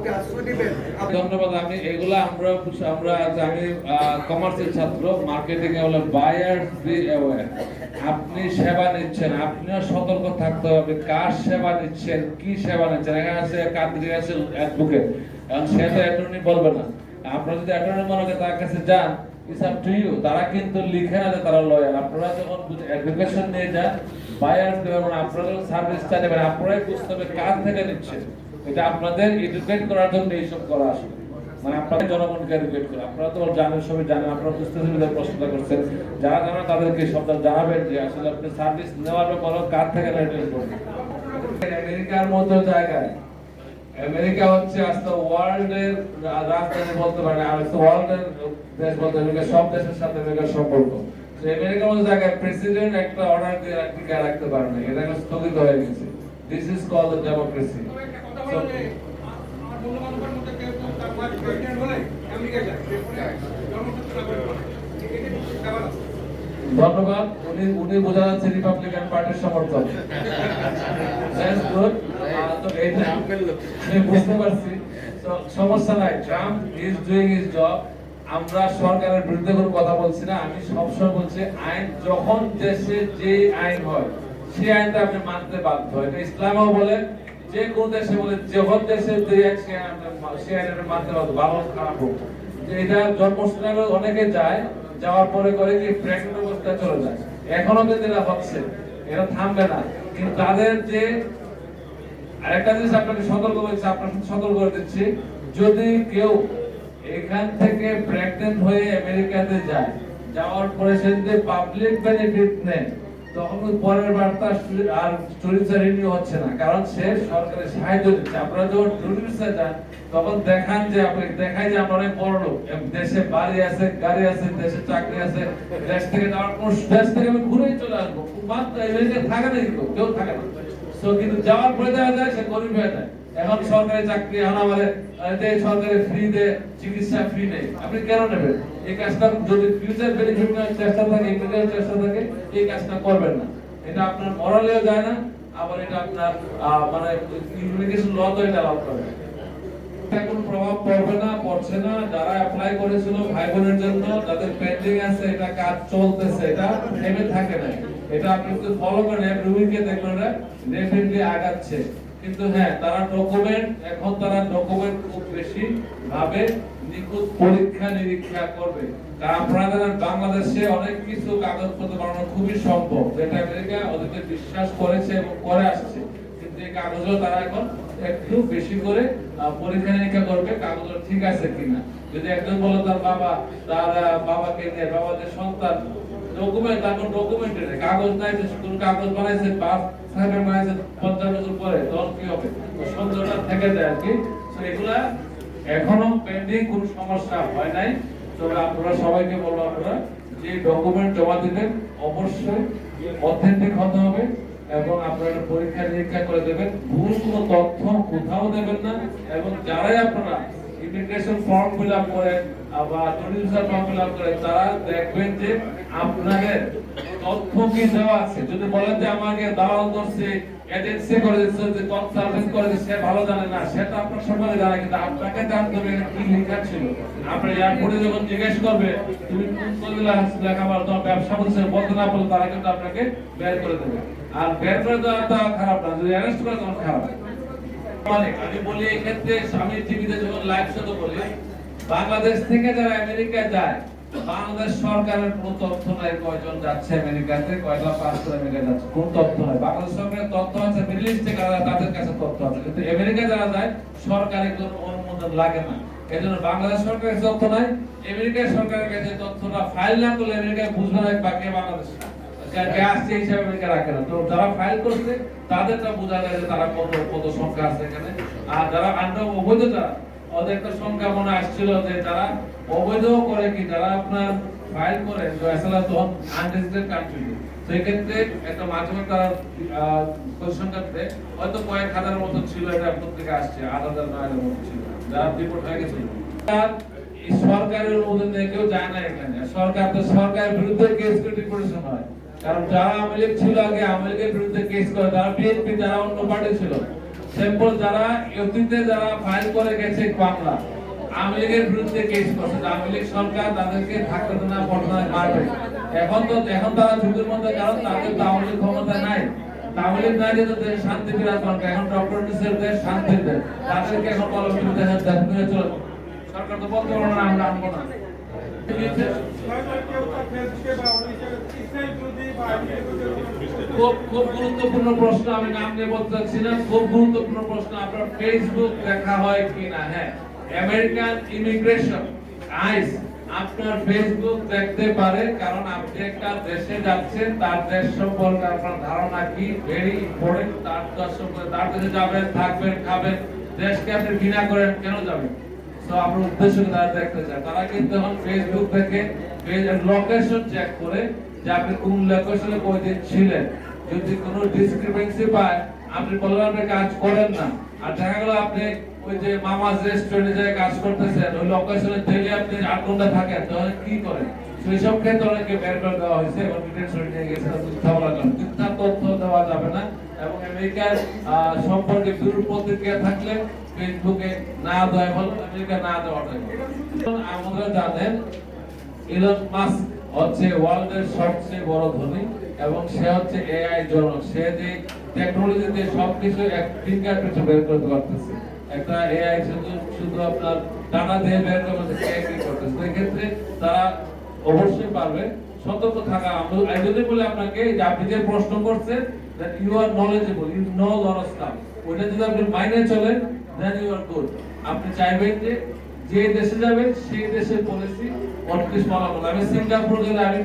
কাউকে আশ্রয় দিবেন। ধন্যবাদ। আমি এগুলা আমরা আমি কমার্সের ছাত্র, মার্কেটিং এ হলো বায়ার্স বি অ্যাওয়্যার। আপনি সেবা নিচ্ছেন, আপনিও সতর্ক থাকতে হবে কার সেবা নিচ্ছেন, কি সেবা নিচ্ছেন। এখানে আছে কাদ্রি আছে অ্যাডভোকেট, এবং সে তো অ্যাটর্নি বলবে না। আপনারা যদি অ্যাটর্নি মনে করে তার কাছে যান, ইটস আপ টু ইউ। তারা কিন্তু লিখে না যে তারা লয়ার। আপনারা যখন অ্যাডভোকেশন নিয়ে যান, বায়ার্স দেবেন, আপনারা যখন সার্ভিসটা নেবেন, আপনারাই বুঝতে হবে কার থেকে নিচ্ছেন। এটা আপনাদের এডুকেট করার জন্য এইসব করা আসলে, মানে আপনাদের জনগণকে এডুকেট করা। আপনারা তো জানেন, সবাই জানেন, আপনারা বুঝতেছেন, প্রশ্নটা করছেন। যারা জানেন তাদেরকে সবটা জানাবেন যে আসলে আপনি সার্ভিস নেওয়ার পরও কার থেকে রেটেল করবেন। আমেরিকার মতো জায়গায়, আমেরিকা হচ্ছে আজকে ওয়ার্ল্ডের রাজধানী বলতে পারে, আর ওয়ার্ল্ডের দেশ বলতে পারে, সব দেশের সাথে আমেরিকার সম্পর্ক। আমেরিকার মতো জায়গায় প্রেসিডেন্ট একটা অর্ডার দিয়ে রাখতে পারে না, এটা স্থগিত হয়ে গেছে। This is called the democracy. ধন্যবাদ। উনি বোঝা যাচ্ছে রিপাবলিকান পার্টির সমর্থক। বুঝতে পারছি, সমস্যা নাই। Trump is doing his job. আমরা সরকারের বিরুদ্ধে কোনো কথা বলছি না। আমি সবসময় বলছি, আইন যখন দেশে যে আইন হয় সেই আইনটা আপনি মানতে বাধ্য। এটা ইসলামও বলে, যে কোন দেশে বলে, যখন দেশে যে সে আইন মানতে বাধ্য, ভালো খারাপ হোক। এটা জন্মস্থানে অনেকে যায়, যাওয়ার পরে করে কি প্রেগনেন্ট অবস্থায় চলে যায়। এখনো কিন্তু এটা হচ্ছে, এটা থামবে না। কিন্তু তাদের যে আরেকটা জিনিস আপনাকে সতর্ক করছি, আপনাকে সতর্ক করে দিচ্ছি, যদি কেউ এখান থেকে প্রেগনেন্ট হয়ে আমেরিকাতে যায়, যাওয়ার পরে সে যদি পাবলিক বেনিফিট নেয়, তখন পরের বার তার আর টুরিস্ট রিনিউ হচ্ছে না, কারণ সে সরকারের সাহায্য দিচ্ছে। আপনারা যখন টুরিস্টে যান, তখন দেখান যে আপনি দেখায় যে আমরা অনেক বড় লোক, দেশে বাড়ি আছে, গাড়ি আছে, দেশে চাকরি আছে, দেশ থেকে যাওয়ার পর দেশ থেকে আমি ঘুরেই চলে আসবো, মাত্র আমেরিকা থাকে না, কেউ থাকে না। কিন্তু যাওয়ার পরে দেখা যায় সে গরিব হয়ে যায়। এখন সরকারি চাকরি, এখন আমাদের সরকারি ফ্রি দেয়, চিকিৎসা ফ্রি নেই, আপনি কেন নেবেন? এই কাজটা যদি ফিউচার বেনিফিট নেওয়ার চেষ্টা থাকে, ইমিডিয়েট চেষ্টা থাকে, এই কাজটা করবেন না। এটা আপনার মরালেও যায় না, আবার এটা আপনার মানে ইমিগ্রেশন ল তো এটা অ্যালাউ করে। কোনো প্রভাব পড়বে না, পড়ছে না। যারা অ্যাপ্লাই করেছিল ভাই বোনের জন্য, যাদের পেন্ডিং আছে, এটা কাজ চলতেছে, এটা থেমে থাকে না। এটা আপনি যদি ফলো করেন, এভরি উইকে দেখবেন ডেফিনেটলি আগাচ্ছে। কিন্তু হ্যাঁ, তারা ডকুমেন্ট, এখন তারা ডকুমেন্ট খুব বেশি ভাবে নিখুঁত পরীক্ষা নিরীক্ষা করবে। কারণ আপনারা জানেন বাংলাদেশে অনেক কিছু কাগজপত্র বানানো খুবই সম্ভব, যেটা আমেরিকা ওদেরকে বিশ্বাস করেছে এবং করে আসছে। কিন্তু এই কাগজগুলো তারা এখন একটু বেশি করে পরীক্ষা নিরীক্ষা করবে, কাগজগুলো ঠিক আছে কিনা। যদি একজন বলে তার বাবাকে নিয়ে, বাবাদের সন্তান ডকুমেন্ট, তারপর ডকুমেন্টের কাগজ নাই, কোন কাগজ বানাইছে 50 বছর পরে, তখন কি হবে? সন্দেহটা থেকে যায় আর কি। এগুলা এখনো পেন্ডিং, কোন সমস্যা হয় নাই। তবে আপনারা সবাইকে বলবো, আপনারা যে ডকুমেন্ট জমা দিবেন অবশ্যই অথেন্টিক হতে হবে, এবং আপনারা পরীক্ষা নিরীক্ষা করে দেবেন। ভুল কোনো তথ্য কোথাও দেবেন না। এবং যারাই আপনারা ইমিগ্রেশন ফর্ম ফিল আপ করেন বা টুরিজম ফর্ম ফিল আপ করেন, তারা দেখবেন যে আপনাদের তথ্য কি দেওয়া আছে। যদি বলেন যে আমাকে দালাল করছে, এজেন্সি করে দিচ্ছে, যে কনসালটেন্ট করে দিচ্ছে, ভালো জানে না, সেটা আপনার সম্পর্কে জানা, কিন্তু আপনাকে জানতে হবে কি লেখা ছিল। আপনি এয়ারপোর্টে যখন জিজ্ঞেস করবে তুমি কোন কবিলা লেখাবার, তোমার ব্যবসা প্রতিষ্ঠানে বলতে না বলে, তারা কিন্তু আপনাকে বের করে দেবে। আর বের করে দেওয়াটা খারাপ না, যদি অ্যারেস্ট করে তখন খারাপ। আমি বলি এই ক্ষেত্রে, আমি টিভিতে যখন লাইভ শো বলি, বাংলাদেশ থেকে যারা আমেরিকা যায়, বাংলাদেশ সরকারের কোন তথ্য নাই কয়জন যাচ্ছে আমেরিকাতে, কয়টা পাস করে আমেরিকা যাচ্ছে, কোন তথ্য নাই। বাংলাদেশ সরকারের তথ্য আছে, মিডল ইস্ট থেকে তাদের কাছে তথ্য আছে, কিন্তু আমেরিকা যারা যায় সরকারি কোনো অনুমোদন লাগে না। এজন্য বাংলাদেশ সরকারের তথ্য নাই, আমেরিকা সরকারের কাছে তথ্যটা ফাইল না করলে আমেরিকায় বুঝবে না বাকি বাংলাদেশ আসছে হিসাবে আমেরিকা রাখে না। তো যারা ফাইল করছে তাদেরটা বোঝা যায় যে তারা কত সংখ্যা আছে এখানে। আর যারা অবৈধ, যারা ওদের একটা সংখ্যা মনে আসছিল যে তারা অবৈধ করে কি, যারা আপনার ফাইল করে আসলে তখন আনরেজিস্টার্ড কান্ট্রি, সেই ক্ষেত্রে একটা মাধ্যমে তারা পরিসংখ্যাতে হয়তো কয়েক হাজারের মতো ছিল, এটা প্রত্যেকে আসছে 8,000 9,000 মতো ছিল, যারা রিপোর্ট হয়ে গেছিল। সরকারের অনুমোদন নিয়ে কেউ যায় না এখানে। সরকারের বিরুদ্ধে কেস করে ডিপোর্টেশন হয়, কারণ যারা আওয়ামী লীগ ছিল আগে, আওয়ামী লীগের বিরুদ্ধে কেস করে, তারা বিএনপি, যারা অন্য পার্টি ছিল, সিম্পল যারা অতীতে যারা ফাইল করে গেছে মামলা আওয়ামী লীগের বিরুদ্ধে কেস করছে, আওয়ামী লীগ সরকার তাদেরকে থাকতে না পড়তে মারবে। এখন তারা ঝুঁকির মধ্যে, কারণ তাদের তো আওয়ামী লীগ ক্ষমতা নাই। আওয়ামী লীগ নাই যে দেশে শান্তি বিরাজ করে, এখন ডক্টর ইউনূসের দেশ শান্তির দেশ, তাদেরকে এখন বলবো দেশের দেশ নিয়ে চলে। সরকার তো বলতে পারবো না আমরা আনবো না। খুব গুরুত্বপূর্ণ প্রশ্ন, আমি নাম নিয়ে বলতে চাচ্ছি না, খুব গুরুত্বপূর্ণ প্রশ্ন। আপনার ফেসবুক দেখা হয় কিনা? হ্যাঁ, আমেরিকান ইমিগ্রেশন আইস আপনার ফেসবুক দেখতে পারে, কারণ আপনি একটা দেশে যাচ্ছেন, তার দেশ সম্পর্কে আপনার ধারণা কি ভেরি ইম্পর্টেন্ট। তার দেশে যাবেন, থাকবেন, খাবেন, দেশকে আপনি ঘৃণা করেন, কেন যাবেন? তো আপনার উদ্দেশ্য তারা দেখতে চায়, তারা কিন্তু এখন ফেসবুক থেকে লোকেশন চেক করে যে আপনি কোন লোকেশনে কয়দিন ছিলেন। যদি কোনো ডিসক্রিপেন্সি পায়, আপনি বলবেন আপনি কাজ করেন না, আর দেখা গেল আপনি ওই যে মামাজ রেস্টুরেন্টে যে কাজ করতেছেন, ওই লোকেশনে থেকে আপনি 8 ঘন্টা থাকেন, তাহলে কি করেন? সেই সব ক্ষেত্রে অনেকে বের করে দেওয়া হয়েছে এবং ডিটেনশন নিয়ে গেছে। মিথ্যা তথ্য দেওয়া যাবে না, এবং আমেরিকার সম্পর্কে বিরূপ প্রতিক্রিয়া থাকলে ফেসবুকে না দেওয়া ভালো, আমেরিকা না দেওয়াটাই ভালো। আমাদের জানেন ইলন মাস্ক হচ্ছে ওয়ার্ল্ডের সবচেয়ে বড় ধনী, এবং সে হচ্ছে এআই জনক। সে যে টেকনোলজিতে সবকিছু এক ফিঙ্গারপ্রিন্টে বের করতে পারতেছে। একটা এআই শুধু আপনার টানা দিয়ে বের করতে করতেছে। এই ক্ষেত্রে তারা অবশ্যই পারবে। সতর্ক থাকা, আমি যদি বলি আপনাকে যে আপনি যে প্রশ্ন করছেন that you are knowledgeable, you know lot of stuff, ওইটা যদি আপনি মাইনে চলেন then you are good। আপনি চাইবেন যে দেশে যাবেন সেই দেশের পলিসি অলওয়েজ ফলো করুন। আমি সিঙ্গাপুর গেলে আমি